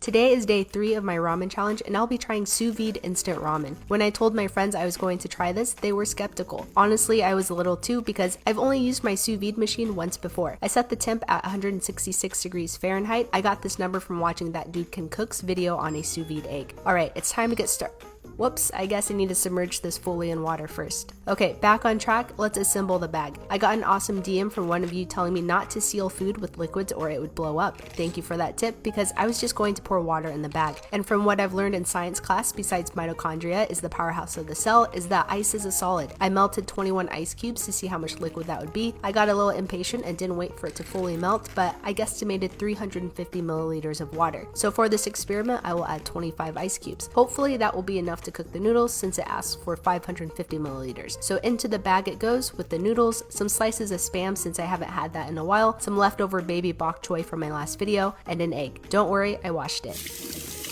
Today is day 3 of my ramen challenge and I'll be trying sous vide instant ramen. When I told my friends I was going to try this, they were skeptical. Honestly, I was a little too because I've only used my sous vide machine once before. I set the temp at 166 degrees Fahrenheit. I got this number from watching That Dude Can Cook's video on a sous vide egg. Alright, it's time to get started. Whoops, I guess I need to submerge this fully in water first. Okay, back on track, let's assemble the bag. I got an awesome DM from one of you telling me not to seal food with liquids or it would blow up. Thank you for that tip because I was just going to pour water in the bag. And from what I've learned in science class, besides mitochondria is the powerhouse of the cell, is that ice is a solid. I melted 21 ice cubes to see how much liquid that would be. I got a little impatient and didn't wait for it to fully melt, but I guesstimated 350 milliliters of water. So for this experiment, I will add 25 ice cubes. Hopefully that will be enough to cook the noodles since it asks for 550 milliliters. So into the bag it goes with the noodles, some slices of Spam since I haven't had that in a while, some leftover baby bok choy from my last video, and an egg. Don't worry, I washed it.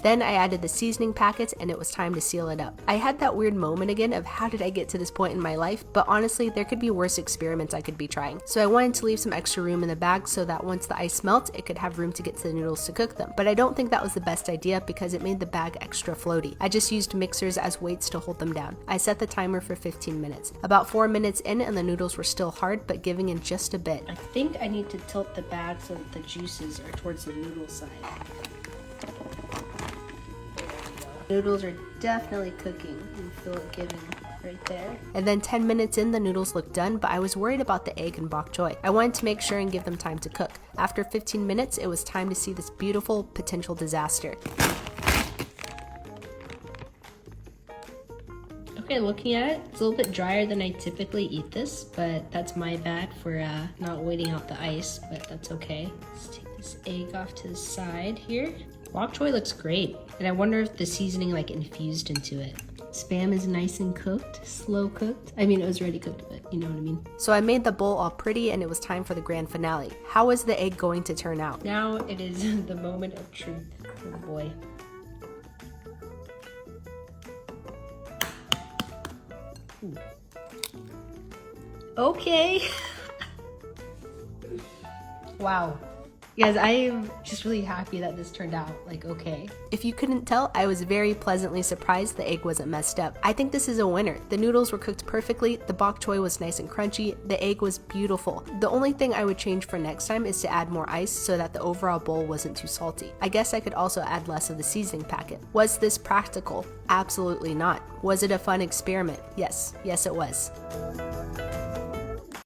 Then I added the seasoning packets and it was time to seal it up. I had that weird moment again of how did I get to this point in my life, but honestly there could be worse experiments I could be trying. So I wanted to leave some extra room in the bag so that once the ice melts it could have room to get to the noodles to cook them. But I don't think that was the best idea because it made the bag extra floaty. I just used mixers as weights to hold them down. I set the timer for 15 minutes. About 4 minutes in and the noodles were still hard but giving in just a bit. I think I need to tilt the bag so that the juices are towards the noodle side. Noodles are definitely cooking. You feel it giving right there. And then 10 minutes in, the noodles looked done, but I was worried about the egg and bok choy. I wanted to make sure and give them time to cook. After 15 minutes, it was time to see this beautiful potential disaster. Okay, looking at it, it's a little bit drier than I typically eat this, but that's my bad for not waiting out the ice, but that's okay. Let's take this egg off to the side here. Bok choy looks great, and I wonder if the seasoning like infused into it. Spam is nice and cooked, slow cooked. I mean, it was ready cooked, but you know what I mean. So I made the bowl all pretty and it was time for the grand finale. How is the egg going to turn out? Now it is the moment of truth. Oh boy. Ooh. Okay. Wow. Guys, I am just really happy that this turned out like okay. If you couldn't tell, I was very pleasantly surprised the egg wasn't messed up. I think this is a winner. The noodles were cooked perfectly, the bok choy was nice and crunchy, the egg was beautiful. The only thing I would change for next time is to add more ice so that the overall bowl wasn't too salty. I guess I could also add less of the seasoning packet. Was this practical? Absolutely not. Was it a fun experiment? Yes. Yes, it was.